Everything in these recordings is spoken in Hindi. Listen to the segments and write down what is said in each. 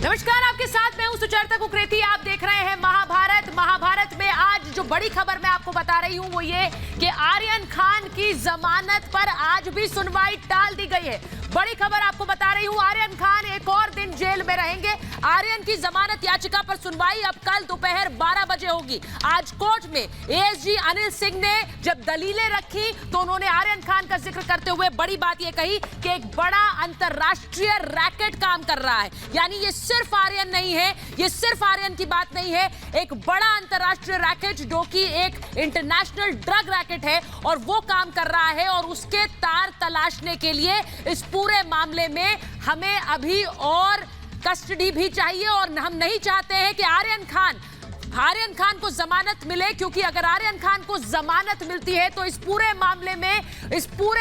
नमस्कार, आपके साथ मैं हूं सुचेता कुकरेती। आप देख रहे हैं महाभारत। महाभारत में आज जो बड़ी खबर मैं आपको बता रही हूं वो ये कि आर्यन खान की जमानत पर आज भी सुनवाई टाल दी गई है। बड़ी खबर आपको बता रही हूं, आर्यन खान एक और दिन जेल में रहेंगे। आर्यन की जमानत याचिका पर सुनवाई अब कल दोपहर 12 बजे होगी। आज कोर्ट में एएसजी अनिल सिंह ने जब दलीलें रखी तो उन्होंने आर्यन खान का जिक्र करते हुए बड़ी बात यह कही कि एक बड़ा अंतरराष्ट्रीय रैकेट काम कर रहा है। यानी ये सिर्फ आर्यन नहीं है, ये सिर्फ आर्यन की बात नहीं है, एक बड़ा अंतरराष्ट्रीय रैकेट जो कि एक इंटरनेशनल ड्रग रैकेट है और वो काम कर रहा है। और उसके तार तलाशने के लिए इस पूरे मामले में हमें अभी और कस्टडी भी चाहिए और हम नहीं चाहते हैं कि आर्यन खान को जमानत मिले, क्योंकि अगर आर्यन खान को जमानत मिलती है तो इस पूरे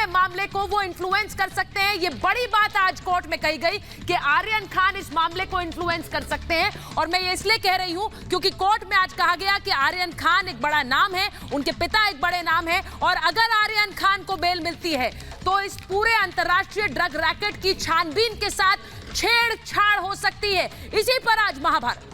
मामले को वो इन्फ्लुएंस कर सकते हैं। ये बड़ी बात आज कोर्ट में कही गई कि आर्यन खान इस मामले को इन्फ्लुएंस कर सकते हैं। और मैं ये इसलिए कह रही हूं क्योंकि कोर्ट में आज कहा गया कि आर्यन खान एक बड़ा नाम है, उनके पिता एक बड़े नाम है, और अगर आर्यन खान को बेल मिलती है तो इस पूरे अंतरराष्ट्रीय ड्रग रैकेट की छानबीन के साथ छेड़छाड़ हो सकती है। इसी पर आज महाभारत।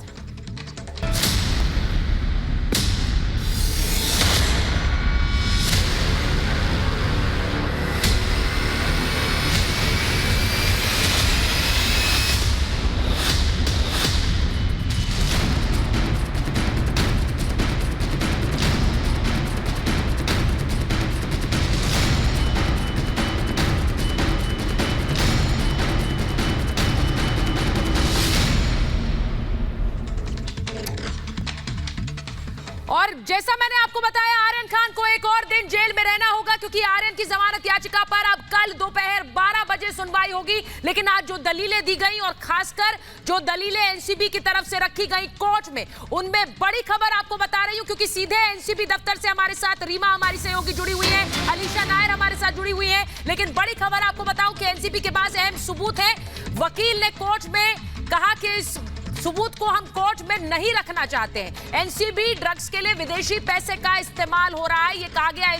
और जैसा मैंने आपको बताया, आर्यन खान को एक और दिन जेल में रहना होगा क्योंकि आर्यन की जमानत याचिका पर अब कल दोपहर 12 बजे सुनवाई होगी। लेकिन आज जो दलीलें दी गई और खासकर जो दलीलें एनसीबी की तरफ से रखी गई कोर्ट में, उनमें बड़ी खबर आपको बता रही हूं क्योंकि सीधे एनसीबी दफ्तर से हमारे साथ रीमा हमारी सहयोगी जुड़ी हुई है, अलीशा नायर हमारे साथ जुड़ी हुई है। लेकिन बड़ी खबर आपको बताऊं कि एनसीबी के पास अहम सबूत है। वकील ने कोर्ट में कहा कि इस सबूत को हम कोर्ट में नहीं रखना चाहते हैं। एनसीबी ड्रग्स के लिए विदेशी पैसे का इस्तेमाल हो रहा है, ये कहा गया।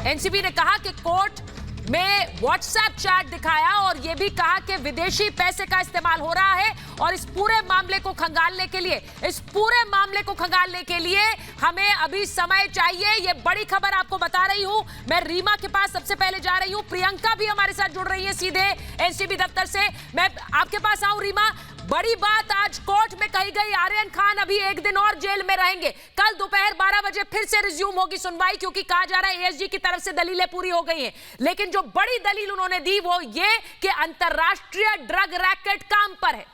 एनसीबी ने कहा कि कोर्ट में व्हाट्सएप चैट दिखाया और यह भी कहा कि विदेशी पैसे का इस्तेमाल हो रहा है। और इस पूरे मामले को खंगालने के लिए हमें अभी समय चाहिए। ये बड़ी खबर आपको बता रही हूं। मैं रीमा के पास सबसे पहले जा रही हूं। प्रियंका भी हमारे साथ जुड़ रही है सीधे एनसीबी दफ्तर से। मैं आपके पास आऊं रीमा। बड़ी बात आज कोर्ट में कही गई, आर्यन खान अभी एक दिन और जेल में रहेंगे। कल दोपहर 12 बजे फिर से रिज्यूम होगी सुनवाई, क्योंकि कहा जा रहा है एएसजी की तरफ से दलीलें पूरी हो गई हैं। लेकिन जो बड़ी दलील उन्होंने दी वो ये कि अंतरराष्ट्रीय ड्रग रैकेट काम पर है।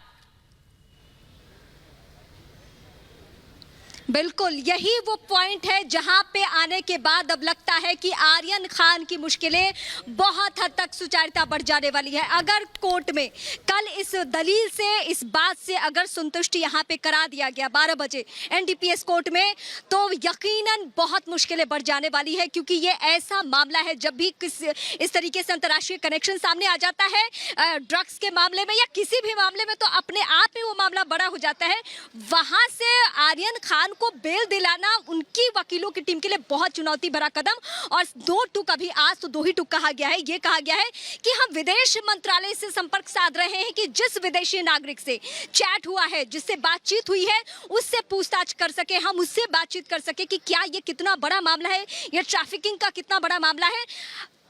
बिल्कुल, यही वो पॉइंट है जहां पे आने के बाद अब लगता है कि आर्यन खान की मुश्किलें बहुत हद तक सुचारिता बढ़ जाने वाली है। अगर कोर्ट में कल इस दलील से, इस बात से अगर संतुष्टि यहां पे करा दिया गया 12 बजे एनडीपीएस कोर्ट में, तो यकीनन बहुत मुश्किलें बढ़ जाने वाली है। क्योंकि ये ऐसा मामला है, जब भी इस तरीके से अंतर्राष्ट्रीय कनेक्शन सामने आ जाता है ड्रग्स के मामले में या किसी भी मामले में, तो अपने आप में वो मामला बड़ा हो जाता है। वहां से आर्यन खान को बेल दिलाना उनकी वकीलों की टीम के लिए बहुत चुनौती भरा कदम। और 2 टुक अभी आज तो 2 ही टुक कहा गया है। ये कहा गया है कि हम विदेश मंत्रालय से संपर्क साध रहे हैं कि जिस विदेशी नागरिक से चैट हुआ है, जिससे बातचीत हुई है, उससे पूछताछ कर सके, हम उससे बातचीत कर सके कि क्या ये कितना बड़ा मामला है, ये ट्रैफिकिंग का कितना बड़ा मामला है।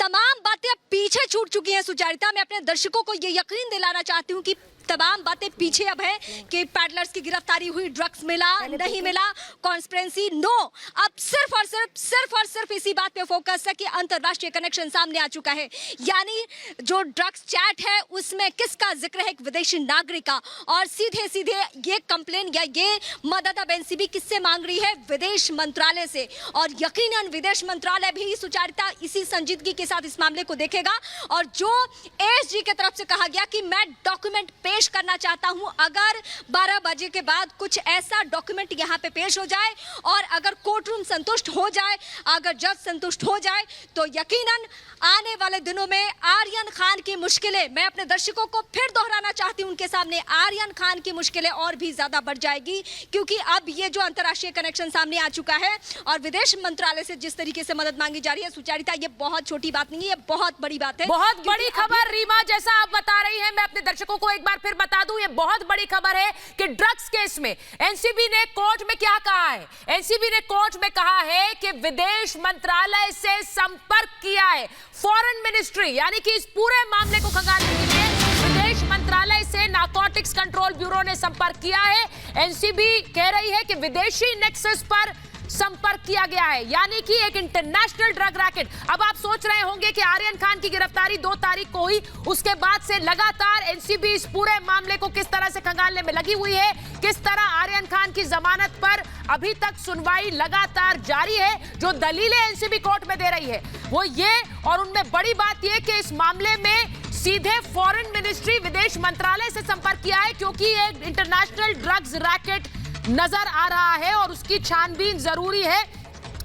तमाम बातें अब पीछे छूट चुकी हैं सुचारिता। मैं अपने दर्शकों को ये यकीन दिलाना चाहती हूँ कि तमाम बातें पीछे अब है कि पैडलर्स की गिरफ्तारी हुई, ड्रग्स मिला नहीं मिला, कॉन्स्पिरेसी नो। अब सिर्फ और सिर्फ इसी बात पे फोकस है कि अंतरराष्ट्रीय कनेक्शन सामने आ चुका है। यानी जो ड्रग्स चैट है उसमें किसका जिक्र है, एक विदेशी नागरिक का। और सीधे सीधे ये कंप्लेन या ये मदद अब एनसीबी किससे मांग रही है, विदेश मंत्रालय से। और यकीनन विदेश मंत्रालय भी सुचारिता इसी संजीदगी के साथ इस मामले को देखेगा। और जो एएसजी की तरफ से कहा गया कि मैं डॉक्यूमेंट पेश करना चाहता हूं, अगर 12 बजे के बाद कुछ ऐसा डॉक्यूमेंट यहां पे पेश हो जाए और अगर कोर्ट रूम संतुष्ट हो जाए, अगर जज संतुष्ट हो जाए, तो यकीनन आने वाले दिनों में आर्यन खान की मुश्किलें, मैं अपने दर्शकों को फिर दोहराना चाहती हूं उनके सामने, आर्यन खान की मुश्किलें और भी ज्यादा बढ़ जाएगी। क्योंकि अब ये जो अंतर्राष्ट्रीय कनेक्शन सामने आ चुका है और विदेश मंत्रालय से जिस तरीके से मदद मांगी जा रही है सुचारिता, ये बहुत छोटी बात नहीं है, ये बहुत बड़ी बात है। बहुत बड़ी खबर रीमा, जैसा आप बता रही हैं, मैं अपने दर्शकों को एक बार फिर बता दूं, ये बहुत बड़ी खबर है कि ड्रग्स केस में एनसीबी ने कोर्ट में क्या कहा है। एनसीबी ने कोर्ट में कहा है कि विदेश मंत्रालय से संपर्क किया है, फॉरेन मिनिस्ट्री, यानी कि इस पूरे मामले को खंगालने के लिए विदेश मंत्रालय से नारकोटिक्स कंट्रोल ब्यूरो ने संपर्क किया है। एनसीबी कह रही है कि विदेशी नेक्सस पर संपर्क किया गया है, यानी कि एक इंटरनेशनल ड्रग रैकेट। अब आप सोच रहे होंगे कि आर्यन खान की गिरफ्तारी 2 तारीख को हुई, उसके बाद से लगातार एनसीबी इस पूरे मामले को किस तरह से खंगालने में लगी हुई है, किस तरह आर्यन खान की जमानत पर अभी तक सुनवाई लगातार जारी है। जो दलीलें एनसीबी कोर्ट में दे रही है वो ये, और उनमें बड़ी बात यह कि इस मामले में सीधे फॉरेन मिनिस्ट्री, विदेश मंत्रालय से संपर्क किया है, क्योंकि एक इंटरनेशनल ड्रग्स रैकेट नजर आ रहा है और उसकी छानबीन जरूरी है।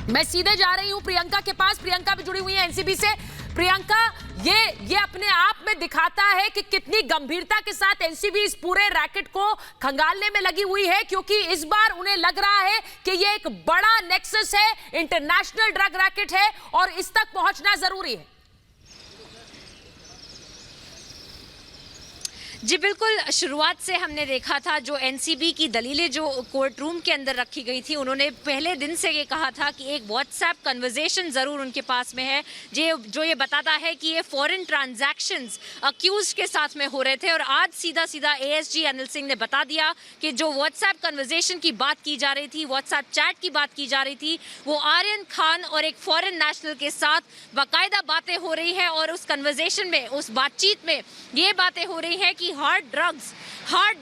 मैं सीधे जा रही हूं प्रियंका के पास, प्रियंका भी जुड़ी हुई है एनसीबी से। प्रियंका, ये अपने आप में दिखाता है कि कितनी गंभीरता के साथ एनसीबी इस पूरे रैकेट को खंगालने में लगी हुई है, क्योंकि इस बार उन्हें लग रहा है कि ये एक बड़ा नेक्सस है, इंटरनेशनल ड्रग रैकेट है और इस तक पहुंचना जरूरी है। जी बिल्कुल, शुरुआत से हमने देखा था जो एनसीबी की दलीलें जो कोर्ट रूम के अंदर रखी गई थी, उन्होंने पहले दिन से ये कहा था कि एक व्हाट्सएप कन्वर्सेशन ज़रूर उनके पास में है जो ये बताता है कि ये फॉरेन ट्रांजैक्शंस अक्यूज के साथ में हो रहे थे। और आज सीधा सीधा एएसजी अनिल सिंह ने बता दिया कि जो व्हाट्सएप कन्वर्सेशन की बात की जा रही थी, व्हाट्सएप चैट की बात की जा रही थी, वो आर्यन खान और एक फॉरेन नेशनल के साथ बाकायदा बातें हो रही हैं। और उस कन्वर्सेशन में, उस बातचीत में ये बातें हो रही हैं कि हार्ड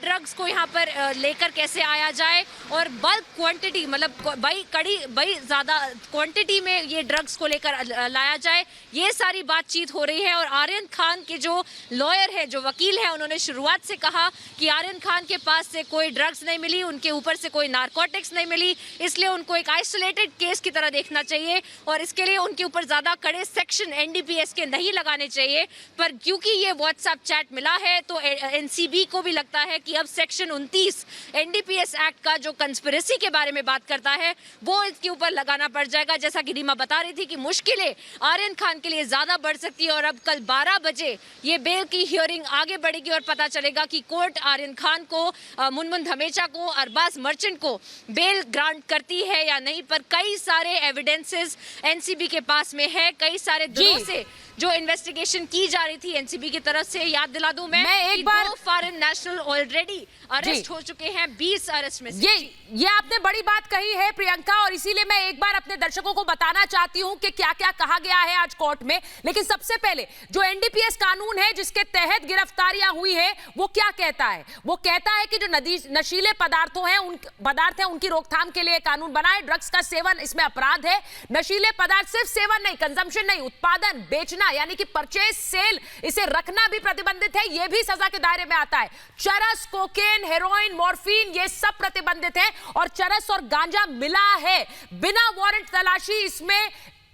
ड्रग्स को यहाँ पर लेकर कैसे आया जाए और बल्क क्वांटिटी, मतलब बड़ी ज़्यादा क्वांटिटी में ये ड्रग्स को लेकर लाया जाए, ये सारी बातचीत हो रही है। और आर्यन खान के जो लॉयर है, जो वकील है, उन्होंने शुरुआत से कहा कि आर्यन खान के पास से कोई ड्रग्स नहीं मिली, उनके ऊपर से कोई नारकोटिक्स नहीं मिली, इसलिए उनको एक आइसोलेटेड केस की तरह देखना चाहिए और इसके लिए उनके ऊपर ज़्यादा कड़े सेक्शन एनडीपीएस के नहीं लगाने चाहिए। पर क्योंकि ये व्हाट्सएप चैट मिला है तो एनसीबी को भी लगता है कि अब सेक्शन 29 एनडीपीएस एक्ट का जो कंस्पिरेसी के बारे में बात करता है वो इसके ऊपर लगाना पड़ जाएगा। जैसा कि रीमा बता रही थी कि मुश्किलें आर्यन खान के लिए ज्यादा बढ़ सकती है और अब कल 12 बजे ये बेल की हियरिंग आगे बढ़ेगी और पता चलेगा कि कोर्ट आर्यन खान को, मुनमुन धमेचा को, अरबाज मर्चेंट को बेल ग्रांट करती है या नहीं। पर कई सारे एविडेंसेस एनसीबी के पास में है, कई सारे दिनों से जो इन्वेस्टिगेशन की जा रही थी एनसीबी की तरफ से। याद दिला दूं मैं एक बार, 2 फॉरेन नेशनल ऑलरेडी अरेस्ट हो चुके हैं, 20 अरेस्ट में से। ये आपने बड़ी बात कही है प्रियंका, और इसीलिए मैं एक बार अपने दर्शकों को बताना चाहती हूं कि क्या क्या कहा गया है आज कोर्ट में। लेकिन सबसे पहले जो एनडीपीएस कानून है जिसके तहत गिरफ्तारियां हुई है वो क्या कहता है? वो कहता है कि जो नशीले पदार्थ हैं उनकी रोकथाम के लिए कानून बना है। ड्रग्स का सेवन इसमें अपराध है। नशीले पदार्थ सिर्फ सेवन नहीं, कंजम्पशन नहीं, उत्पादन, बेचना यानी कि परचेज, सेल, इसे रखना भी प्रतिबंधित है, यह भी सजा के दायरे में आता है। चरस, कोकेन, हेरोइन, मॉर्फिन, ये सब प्रतिबंधित है। और चरस और गांजा मिला है बिना वारंट तलाशी,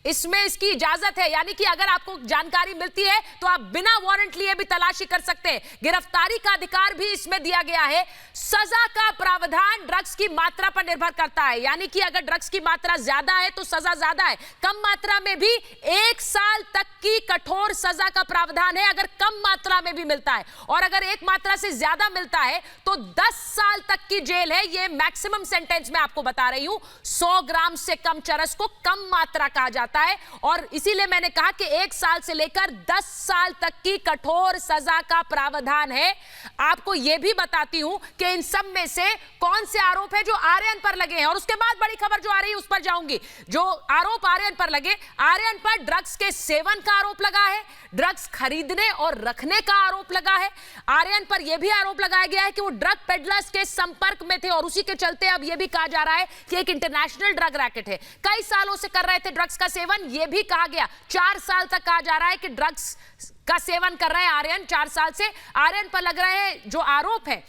इसमें इसकी इजाजत है, यानी कि अगर आपको जानकारी मिलती है तो आप बिना वारंट लिए भी तलाशी कर सकते हैं। गिरफ्तारी का अधिकार भी इसमें दिया गया है। सजा का प्रावधान ड्रग्स की मात्रा पर निर्भर करता है, यानी कि अगर ड्रग्स की मात्रा ज्यादा है तो सजा ज्यादा है, कम मात्रा में भी 1 साल तक की कठोर सजा का प्रावधान है अगर कम मात्रा में भी मिलता है, और अगर एक मात्रा से ज्यादा मिलता है तो 10 साल तक की जेल है। यह मैक्सिमम सेंटेंस मैं आपको बता रही हूं। 100 ग्राम से कम चरस को कम मात्रा कहा जाता है, और इसीलिए मैंने कहा कि 1 साल से लेकर 10 साल तक की कठोर सजा का प्रावधान है। आपको यह भी बताती हूं कि इन सब में से कौन से आरोप है जो आर्यन पर लगे हैं, और उसके बाद बड़ी खबर जो आ रही है उस पर जाऊंगी। जो आरोप आर्यन पर लगे, आर्यन पर ड्रग्स के सेवन का आरोप लगा है, ड्रग्स खरीदने और रखने का आरोप लगा है। आर्यन पर यह भी आरोप लगाया गया है कि वो ड्रग पेडलर्स के संपर्क में थे, और उसी के चलते अब यह भी कहा जा रहा है कि एक इंटरनेशनल ड्रग रैकेट है, कई सालों से कर रहे थे ड्रग्स का सेवन। यह भी कहा गया 4 साल तक कहा जा रहा है कि ड्रग्स का सेवन कर रहे हैं आर्यन, 4 साल से। आर्यन पर लग रहे हैं जो आरोप है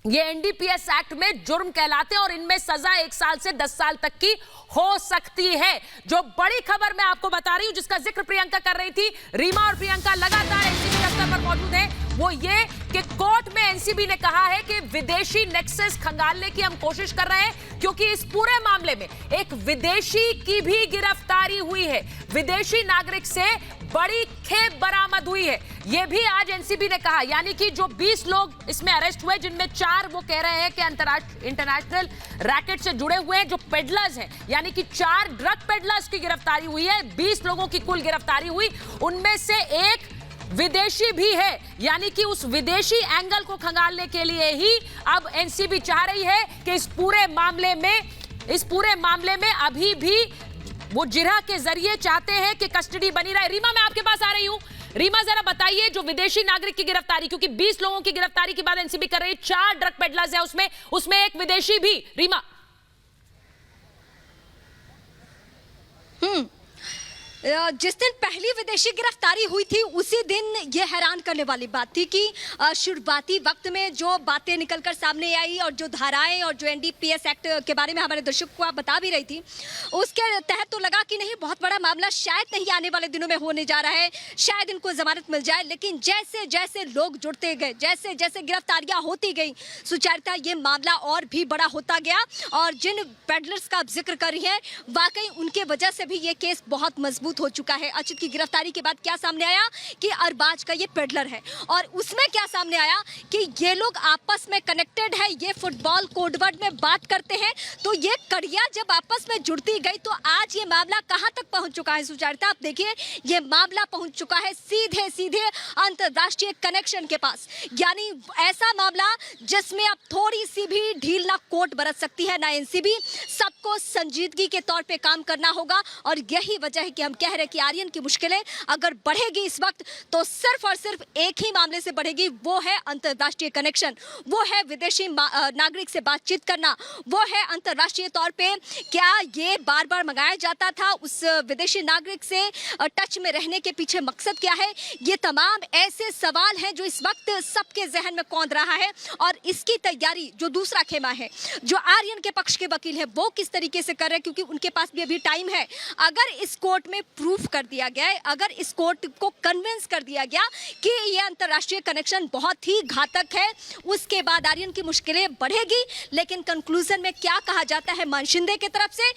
ये एनडीपीएस एक्ट में जुर्म कहलाते हैं और इनमें सजा 1 साल से 10 साल तक की हो सकती है। जो बड़ी खबर मैं आपको बता रही हूं, जिसका जिक्र प्रियंका कर रही थी, रीमा और प्रियंका लगातार एनसीबी दफ्तर पर मौजूद है, वो ये कि कोर्ट में एनसीबी ने कहा है कि विदेशी नेक्सस खंगालने की हम कोशिश कर रहे हैं, क्योंकि इस पूरे मामले में एक विदेशी की भी गिरफ्तारी हुई है। विदेशी नागरिक से बड़ी खेप बरामद हुई है, यह भी आज एनसीबी ने कहा। यानी कि जो 20 लोग इसमें अरेस्ट हुए, जिनमें 4 वो कह रहे हैं कि इंटरनेशनल रैकेट से जुड़े हुए हैं, जो पेडलर्स हैं, यानी कि 4 ड्रग पेडलर्स की गिरफ्तारी हुई है। 20 लोगों की कुल गिरफ्तारी हुई, उनमें से एक विदेशी भी है। यानी कि उस विदेशी एंगल को खंगालने के लिए ही अब एनसीबी चाह रही है कि इस पूरे मामले में अभी भी वो जिरह के जरिए चाहते हैं कि कस्टडी बनी रहे। रीमा, मैं आपके पास आ रही हूं। रीमा, जरा बताइए जो विदेशी नागरिक की गिरफ्तारी, क्योंकि 20 लोगों की गिरफ्तारी के बाद एनसीबी कर रही है, 4 ड्रग पेडलर्स है उसमें एक विदेशी भी। रीमा, जिस दिन पहली विदेशी गिरफ्तारी हुई थी उसी दिन ये हैरान करने वाली बात थी कि शुरुआती वक्त में जो बातें निकलकर सामने आई और जो धाराएं और जो एनडीपीएस एक्ट के बारे में हमारे दर्शक को आप बता भी रही थी, उसके तहत तो लगा कि नहीं, बहुत बड़ा मामला शायद नहीं आने वाले दिनों में होने जा रहा है, शायद इनको जमानत मिल जाए। लेकिन जैसे जैसे लोग जुड़ते गए, जैसे जैसे गिरफ्तारियां होती गई, सुचारिता ये मामला और भी बड़ा होता गया। और जिन पेडलर्स का आप जिक्र कर रही हैं, वाकई उनके वजह से भी ये केस बहुत मजबूत हो चुका है। अचित की गिरफ्तारी के बाद क्या सामने आया कि अरबाज का ये पेडलर है, और उसमें क्या सामने आया कि ये लोग आपस में कनेक्टेड है, ये फुटबॉल कोडवर्ड में बात करते हैं। तो ये कड़ियां जब आपस में जुड़ती गई तो आज ये मामला कहां तक पहुंच चुका है सुचारिता? आप देखिए, ये मामला पहुंच चुका है सीधे सीधे अंतरराष्ट्रीय कनेक्शन के पास। यानी ऐसा मामला जिसमें अब थोड़ी सी भी ढील ना कोर्ट बरत सकती है ना एनसीबी। सबको संजीदगी के तौर पे काम करना होगा, और यही वजह है कि हम कह रहे कि आर्यन की मुश्किलें अगर बढ़ेगी इस वक्त तो सिर्फ और सिर्फ एक ही मामले से बढ़ेगी, वो है अंतरराष्ट्रीय कनेक्शन, वो है विदेशी नागरिक से बातचीत करना, वो है अंतरराष्ट्रीय तौर पे क्या ये बार बार मंगाया जाता था, उस विदेशी नागरिक से टच में रहने के पीछे मकसद क्या है। ये तमाम ऐसे सवाल हैं जो इस वक्त सबके जहन में कौंध रहा है, और इसकी तैयारी जो दूसरा खेमा है, जो आर्यन के पक्ष के वकील है, वो किस तरीके से कर रहे हैं, क्योंकि उनके पास भी अभी टाइम है। अगर इस कोर्ट में प्रूफ कर दिया गया है, अगर इस कोर्ट को कन्विंस कर दिया गया कि ये अंतरराष्ट्रीय कनेक्शन बहुत ही घातक है, उसके बाद आर्यन की मुश्किलें बढ़ेगी। लेकिन कंक्लूजन में क्या कहा जाता है मन शिंदे की तरफ से,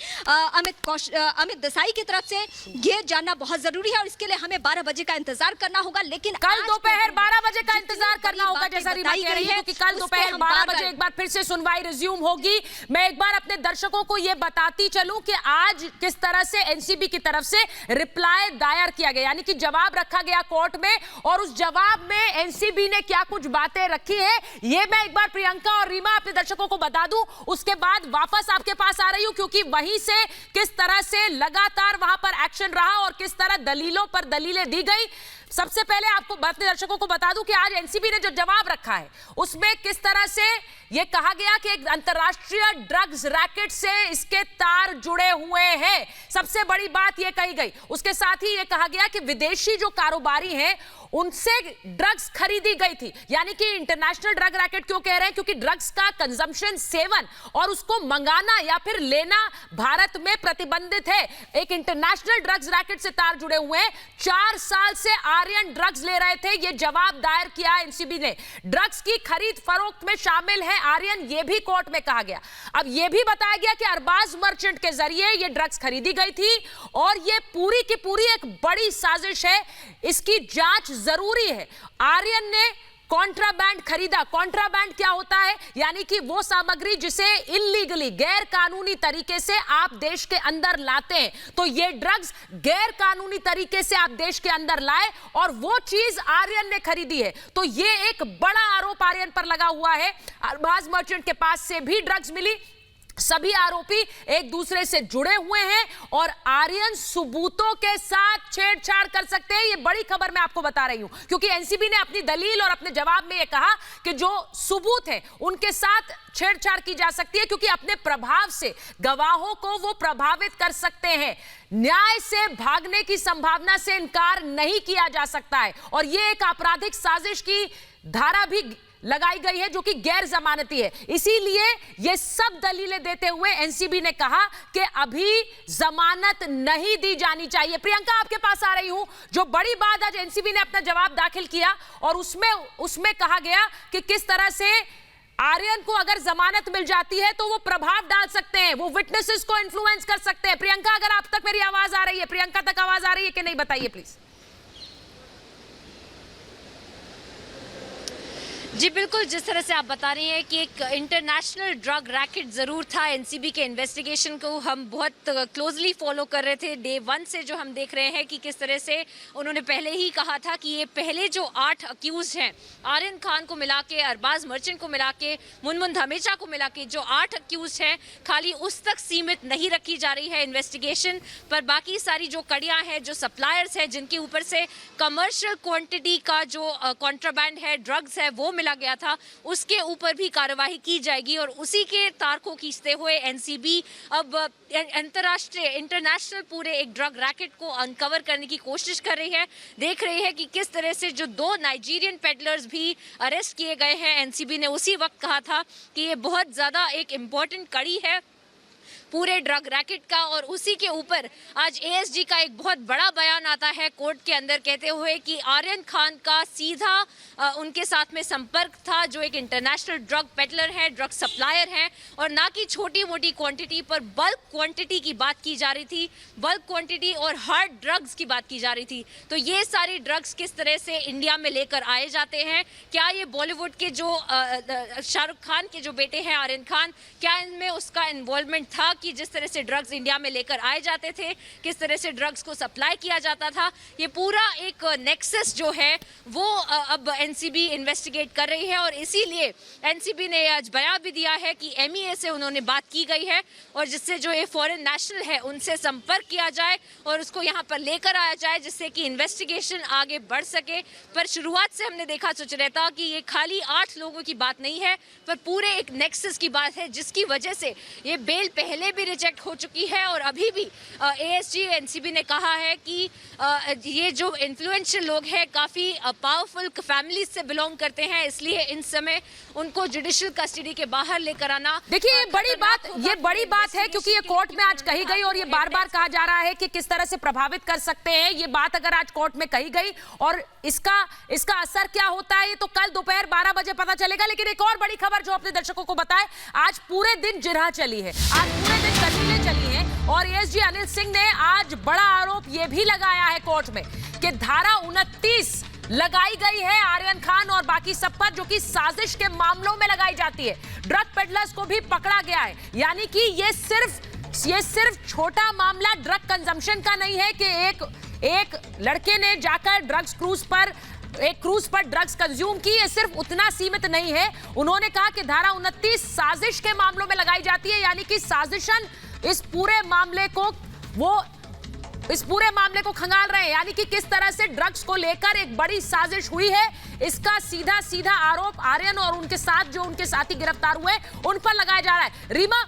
अमित देसाई की तरफ से, ये जानना बहुत जरूरी है, और इसके लिए हमें 12 बजे का इंतजार करना होगा। लेकिन कल दोपहर 12 बजे का इंतजार करना होगा, जैसा रीमा कह रही है, क्योंकि कल दोपहर 12 बजे एक बार फिर से सुनवाई रिज्यूम होगी। मैं एक बार अपने दर्शकों को यह बताती चलूं कि आज किस तरह से एनसीबी की तरफ से रिप्लाई दायर किया गया, यानी कि जवाब रखा गया कोर्ट में, और उस जवाब में एनसीबी ने क्या कुछ बातें रखी है, ये मैं एक बार प्रियंका और रीमा अपने दर्शकों को बता दूं। उसके बाद वापस आपके पास आ रही हूं, क्योंकि वहीं से किस तरह से लगातार वहां पर एक्शन रहा और किस तरह दलीलों पर दलीलें दी गई। सबसे पहले आपको अपने दर्शकों को बता दूं कि आज एनसीबी ने जो जवाब रखा है उसमें किस तरह से यह कहा गया कि एक अंतरराष्ट्रीय ड्रग्स रैकेट से इसके तार जुड़े हुए हैं। सबसे बड़ी बात यह कही गई। उसके साथ ही यह कहा गया कि विदेशी जो कारोबारी हैं उनसे ड्रग्स खरीदी गई थी। यानी कि इंटरनेशनल ड्रग रैकेट क्यों कह रहे हैं, क्योंकि ड्रग्स का कंजम्पशन, सेवन और उसको मंगाना या फिर लेना भारत में प्रतिबंधित है। एक इंटरनेशनल ड्रग्स रैकेट से तार जुड़े हुए हैं। 4 साल से आर्यन ड्रग्स ले रहे थे, यह जवाब दायर किया एनसीबी ने। ड्रग्स की खरीद फरोख्त में शामिल है आर्यन, यह भी कोर्ट में कहा गया। अब यह भी बताया गया कि अरबाज मर्चेंट के जरिए यह ड्रग्स खरीदी गई थी, और यह पूरी की पूरी एक बड़ी साजिश है, इसकी जांच जरूरी है। आर्यन ने कॉन्ट्राबैंड खरीदा। कॉन्ट्राबैंड क्या होता है, यानी कि वो सामग्री जिसे इल्लीगली, गैर कानूनी तरीके से आप देश के अंदर लाते हैं। तो ये ड्रग्स गैर कानूनी तरीके से आप देश के अंदर लाए, और वो चीज आर्यन ने खरीदी है। तो ये एक बड़ा आरोप आर्यन पर लगा हुआ है। अरबाज मर्चेंट के पास से भी ड्रग्स मिली। सभी आरोपी एक दूसरे से जुड़े हुए हैं, और आर्यन सबूतों के साथ छेड़छाड़ कर सकते हैं। ये बड़ी खबर मैं आपको बता रही हूं, क्योंकि एनसीबी ने अपनी दलील और अपने जवाब में यह कहा कि जो सबूत हैं उनके साथ छेड़छाड़ की जा सकती है, क्योंकि अपने प्रभाव से गवाहों को वो प्रभावित कर सकते हैं। न्याय से भागने की संभावना से इनकार नहीं किया जा सकता है, और यह एक आपराधिक साजिश की धारा भी लगाई गई है जो कि गैर जमानती है। इसीलिए ये सब दलीलें देते हुए एनसीबी ने कहा कि अभी जमानत नहीं दी जानी चाहिए। प्रियंका, आपके पास आ रही हूं। जो बड़ी बात आज एनसीबी ने अपना जवाब दाखिल किया, और उसमें कहा गया कि किस तरह से आर्यन को अगर जमानत मिल जाती है तो वो प्रभाव डाल सकते हैं, वो विटनेसेस को इन्फ्लुएंस कर सकते हैं। प्रियंका, अगर आप तक मेरी आवाज आ रही है, प्रियंका तक आवाज आ रही है कि नहीं, बताइए प्लीज। जी बिल्कुल, जिस तरह से आप बता रही हैं कि एक इंटरनेशनल ड्रग रैकेट ज़रूर था। एनसीबी के इन्वेस्टिगेशन को हम बहुत क्लोजली फॉलो कर रहे थे डे 1 से। जो हम देख रहे हैं कि किस तरह से उन्होंने पहले ही कहा था कि ये पहले जो 8 अक्यूज हैं, आर्यन खान को मिला के, अरबाज मर्चेंट को मिला के, मुनमुन धमेचा को मिला के जो 8 अक्यूज हैं, खाली उस तक सीमित नहीं रखी जा रही है इन्वेस्टिगेशन, पर बाकी सारी जो कड़ियाँ हैं, जो सप्लायर्स हैं, जिनके ऊपर से कमर्शियल क्वांटिटी का जो कॉन्ट्राबैंड है, ड्रग्स है, वो मिला गया था, उसके ऊपर भी कार्यवाही की जाएगी। और उसी के तार को खींचते हुए एनसीबी अब अंतर्राष्ट्रीय, इंटरनेशनल पूरे एक ड्रग रैकेट को अनकवर करने की कोशिश कर रही है। देख रही है कि किस तरह से जो 2 नाइजीरियन पेडलर्स भी अरेस्ट किए गए हैं। एनसीबी ने उसी वक्त कहा था कि ये बहुत ज़्यादा एक इम्पॉर्टेंट कड़ी है पूरे ड्रग रैकेट का। और उसी के ऊपर आज एएसजी का एक बहुत बड़ा बयान आता है कोर्ट के अंदर, कहते हुए कि आर्यन खान का सीधा उनके साथ में संपर्क था, जो एक इंटरनेशनल ड्रग पेडलर है, ड्रग सप्लायर हैं, और ना कि छोटी मोटी क्वांटिटी पर बल्क क्वांटिटी की बात की जा रही थी, बल्क क्वांटिटी और हार्ड ड्रग्स की बात की जा रही थी। तो ये सारी ड्रग्स किस तरह से इंडिया में लेकर आए जाते हैं, क्या ये बॉलीवुड के जो शाहरुख खान के जो बेटे हैं आर्यन खान, क्या इनमें उसका इन्वॉल्वमेंट था कि जिस तरह से ड्रग्स इंडिया में लेकर आए जाते थे, किस तरह से ड्रग्स को सप्लाई किया जाता था। ये पूरा एक नेक्सस जो है वो अब एनसीबी इन्वेस्टिगेट कर रही है। और इसीलिए एनसीबी ने आज बयान भी दिया है कि एमईए से उन्होंने बात की गई है, और जिससे जो ये फॉरेन नेशनल है उनसे संपर्क किया जाए और उसको यहाँ पर लेकर आया जाए, जिससे कि इन्वेस्टिगेशन आगे बढ़ सके। पर शुरुआत से हमने देखा सुचेता कि ये खाली 8 लोगों की बात नहीं है, पर पूरे एक नेक्सस की बात है, जिसकी वजह से ये बेल पहले भी रिजेक्ट हो चुकी है। और अभी भी एएसजी एनसीबी ने कहा है कि ये जो इन्फ्लुएंशियल लोग हैं, काफ़ी पावरफुल फैमिलीज से बिलोंग करते हैं, इसलिए इन समय उनको जुडिशियल कस्टडी के बाहर लेकर आना। देखिए ये बड़ी बात है, क्योंकि ये कोर्ट में आज कही गई और ये बार बार कहा जा रहा है कि किस तरह से प्रभावित कर सकते हैं। ये बात अगर आज कोर्ट में कही गई और इसका असर क्या होता है, ये तो कल दोपहर 12 बजे पता चलेगा। लेकिन एक और बड़ी खबर जो अपने दर्शकों को बताए, आज पूरे दिन जिरह चली है, आज पूरे दिन तस्वीरें चली हैं, और एएसजी अनिल सिंह ने आज बड़ा आरोप यह भी लगाया है कोर्ट में कि धारा 29 लगाई गई है आर्यन खान और बाकी सब पर, जो कि साजिश के मामलों में लगाई जाती है। ड्रग पेडलर्स को भी पकड़ा गया है, यानी कि ये सिर्फ छोटा मामला ड्रग कंजम्पशन का नहीं है कि एक लड़के ने जाकर एक क्रूज पर ड्रग्स कंज्यूम की, ये सिर्फ उतना सीमित नहीं है। उन्होंने कहा कि धारा 29 साजिश के मामलों में लगाई जाती है, यानी कि साजिशन इस पूरे मामले को खंगाल रहे हैं, यानी कि किस तरह से ड्रग्स को लेकर एक बड़ी साजिश हुई है, इसका सीधा आरोप आर्यन और उनके साथ जो उनके साथी गिरफ्तार हुए उन पर लगाया जा रहा है। रीमा,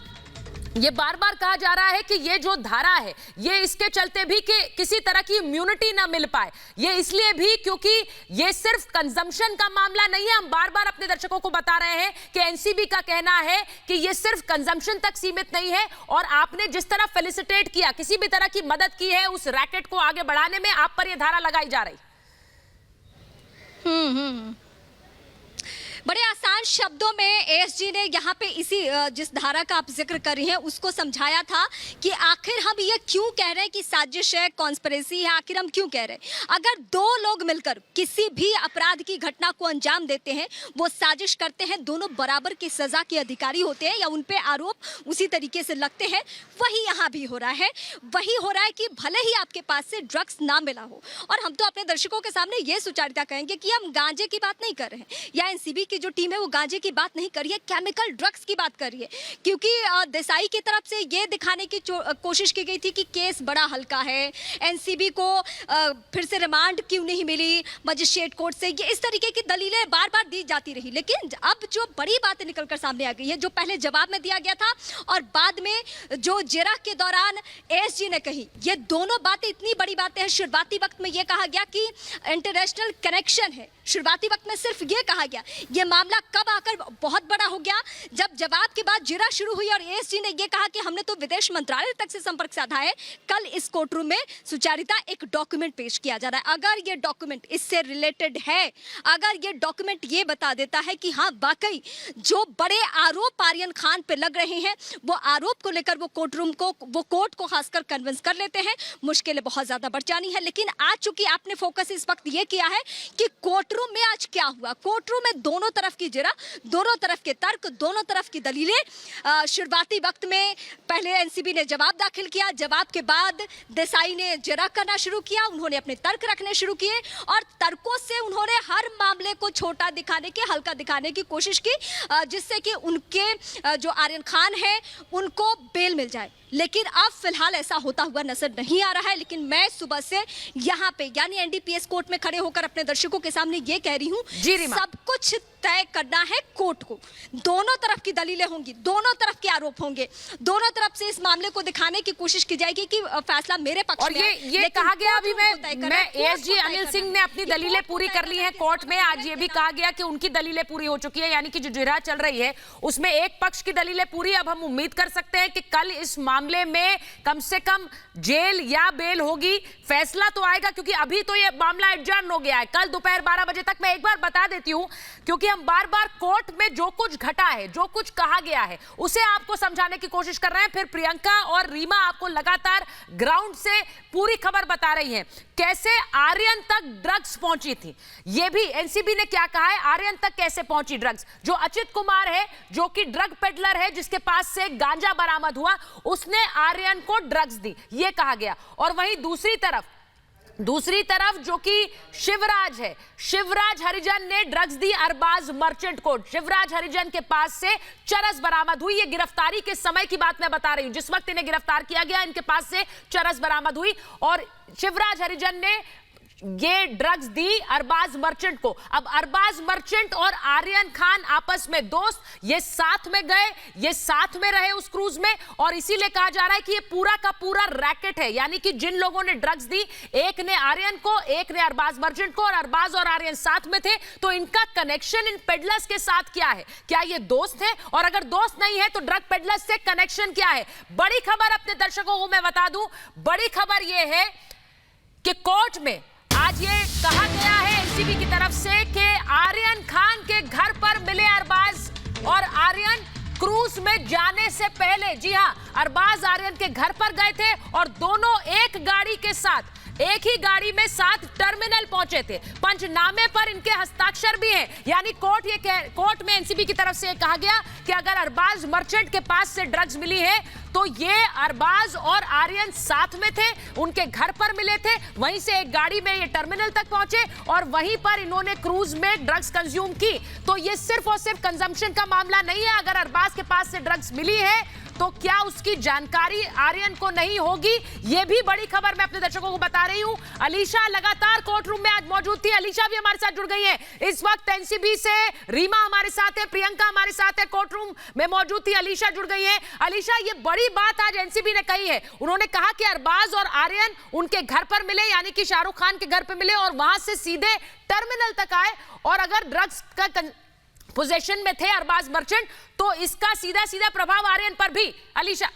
ये बार बार कहा जा रहा है कि ये जो धारा है, ये इसके चलते भी कि किसी तरह की इम्यूनिटी ना मिल पाए, ये इसलिए भी क्योंकि ये सिर्फ कंजम्पशन का मामला नहीं है। हम बार बार अपने दर्शकों को बता रहे हैं कि एनसीबी का कहना है कि ये सिर्फ कंजम्पशन तक सीमित नहीं है, और आपने जिस तरह फेलिसिटेट किया, किसी भी तरह की मदद की है उस रैकेट को आगे बढ़ाने में, आप पर यह धारा लगाई जा रही। बड़े आसान शब्दों में एएसजी ने यहाँ पे इसी जिस धारा का आप जिक्र कर रही हैं उसको समझाया था कि आखिर हम ये क्यों कह रहे हैं कि साजिश है, कॉन्स्पिरेसी है, आखिर हम क्यों कह रहे हैं। अगर 2 लोग मिलकर किसी भी अपराध की घटना को अंजाम देते हैं, वो साजिश करते हैं, दोनों बराबर की सजा के अधिकारी होते हैं या उन पे आरोप उसी तरीके से लगते हैं। वही यहाँ भी हो रहा है, वही हो रहा है कि भले ही आपके पास से ड्रग्स ना मिला हो, और हम तो अपने दर्शकों के सामने ये सुचारिता कहेंगे कि हम गांजे की बात नहीं कर रहे हैं, या एनसीबी जो टीम है वो गांजे की बात नहीं कर रही है, केमिकल ड्रग्स की बात कर रही है। क्योंकि देसाई की तरफ से ये दिखाने की कोशिश की गई थी कि केस बड़ा हल्का है, एनसीबी को फिर से रिमांड क्यों नहीं मिली मजिस्ट्रेट कोर्ट से, ये इस तरीके की दलीलें बार बार दी जाती रही। लेकिन अब जो बड़ी बातें निकलकर सामने आ गई है, जो पहले जवाब में दिया गया था और बाद में जो जिरह के दौरान एएसजी ने कही, ये दोनों बातें इतनी बड़ी बातें हैं। शुरुआती वक्त में ये कहा गया कि इंटरनेशनल कनेक्शन है, शुरुआती वक्त में सिर्फ ये कहा गया। ये मामला कब आकर बहुत बड़ा हो गया, जब जवाब के बाद जिरह शुरू हुई और एएसजी ने ये कहा कि हमने तो विदेश मंत्रालय तक से संपर्क साधा है। कल इस कोर्ट रूम में सुचारिता एक डॉक्यूमेंट पेश किया जा रहा है। अगर ये डॉक्यूमेंट इससे रिलेटेड है, अगर ये डॉक्यूमेंट ये बता देता है कि हाँ वाकई जो बड़े आरोप आर्यन खान पे लग रहे हैं, वो आरोप को लेकर वो कोर्ट को खासकर कन्विंस कर लेते हैं, मुश्किलें बहुत ज्यादा बढ़ जानी है। लेकिन आज चूंकि आपने फोकस इस वक्त ये किया है कि कोर्ट रूम में आज क्या हुआ? कोर्ट रूम में दोनों तरफ की जरा, दोनों तरफ के तर्क, दोनों तरफ की दलीलें। शुरुआती वक्त में पहले एनसीबी ने जवाब दाखिल किया, जवाब के बाद देसाई ने जरा करना शुरू किया, उन्होंने अपने तर्क रखने शुरू किए और तर्कों से उन्होंने हर मामले को छोटा दिखाने की, हल्का दिखाने की कोशिश की, जिससे कि उनके जो आर्यन खान है उनको बेल मिल जाए। लेकिन अब फिलहाल ऐसा होता हुआ नजर नहीं आ रहा है। लेकिन मैं सुबह से यहाँ पे यानी एनडीपीएस कोर्ट में खड़े होकर अपने दर्शकों के सामने ये कह रही हूँ, सब कुछ तय करना है कोर्ट को। दोनों तरफ की दलीलें होंगी, दोनों तरफ के आरोप होंगे, दोनों तरफ से इस मामले को दिखाने की कोशिश की जाएगी कि फैसला मेरे पक्ष में है। ये कहा गया, अभी मैं एएसजी अनिल सिंह ने अपनी दलीलें पूरी कर ली हैं कोर्ट में। आज ये भी कहा गया कि उनकी दलीलें पूरी हो चुकी है, यानी कि जो जिरह चल रही है उसमें एक पक्ष की दलीलें पूरी। अब हम उम्मीद कर सकते हैं कि कल इस मामले में कम से कम जेल या बेल होगी, फैसला तो आएगा, क्योंकि अभी तो ये मामला एडजर्न हो गया है कल दोपहर 12 बजे तक। मैं एक बार बता देती हूं, क्योंकि हम बार बार कोर्ट में जो कुछ घटा है, जो कुछ कहा गया है, उसे आपको समझाने की कोशिश कर रहे हैं। फिर प्रियंका और रीमा आपको लगातार ग्राउंड से पूरी खबर बता रही हैं, कैसे आर्यन तक ड्रग्स पहुंची थी। यह भी एनसीबी ने क्या कहा है, आर्यन तक कैसे पहुंची ड्रग्स। जो अचित कुमार है, जो कि ड्रग पेडलर है, जिसके पास से गांजा बरामद हुआ, उसने आर्यन को ड्रग्स दी, यह कहा गया। और वहीं दूसरी तरफ जो कि शिवराज है, शिवराज हरिजन ने ड्रग्स दी अरबाज मर्चेंट को। शिवराज हरिजन के पास से चरस बरामद हुई। ये गिरफ्तारी के समय की बात मैं बता रही हूं, जिस वक्त इन्हें गिरफ्तार किया गया इनके पास से चरस बरामद हुई और शिवराज हरिजन ने ये ड्रग्स दी अरबाज मर्चेंट को। अब अरबाज मर्चेंट और आर्यन खान आपस में दोस्त, ये साथ में गए, ये साथ में रहे उस क्रूज में, और इसीलिए कहा जा रहा है कि ये पूरा का पूरा रैकेट है। यानी कि जिन लोगों ने ड्रग्स दी, एक ने आर्यन को, एक ने अरबाज मर्चेंट को, और अरबाज और आर्यन साथ में थे। तो इनका कनेक्शन इन पेडलर्स के साथ क्या है? क्या ये दोस्त है? और अगर दोस्त नहीं है तो ड्रग पेडलर्स से कनेक्शन क्या है? बड़ी खबर अपने दर्शकों को मैं बता दूं, बड़ी खबर यह है कि कोर्ट में आज ये कहा गया है एनसीबी की तरफ से कि आर्यन खान के घर पर मिले अरबाज और आर्यन क्रूज में जाने से पहले, जी हां, अरबाज आर्यन के घर पर गए थे और दोनों एक गाड़ी के साथ, एक ही गाड़ी में साथ टर्मिनल पहुंचे थे। पंचनामे पर इनके हस्ताक्षर भी हैं। यानी कोर्ट में एनसीबी की तरफ से कहा गया कि अगर अरबाज मर्चेंट के पास से ड्रग्स मिली है तो ये अरबाज और आर्यन साथ में थे, उनके घर पर मिले थे, वहीं से एक गाड़ी में ये टर्मिनल तक पहुंचे और वहीं पर इन्होंने क्रूज में ड्रग्स कंज्यूम की। तो ये सिर्फ और सिर्फ कंजम्पशन का मामला नहीं है। अगर अरबाज के पास से ड्रग्स मिली है तो क्या उसकी जानकारी आर्यन को नहीं होगी? यह भी बड़ी खबर मैं अपने दर्शकों को बता रही हूं। अलीशा लगातार कोर्ट रूम में आज मौजूद थी, अलीशा भी हमारे साथ जुड़ गई है। इस वक्त एनसीबी से रीमा हमारे साथ है, प्रियंका हमारे साथ है, कोर्ट रूम में मौजूद थी, अलीशा जुड़ गई है। अलीशा, ये बड़ी बात आज एनसीबी ने कही है। उन्होंने कहा कि अरबाज और आर्यन उनके घर पर मिले, यानी कि शाहरुख खान के घर पर मिले और वहां से सीधे टर्मिनल तक आए, और अगर ड्रग्स का पोजेशन में थे अरबाज मर्चेंट तो इसका सीधा सीधा प्रभाव आर्यन पर भी। अलीशा,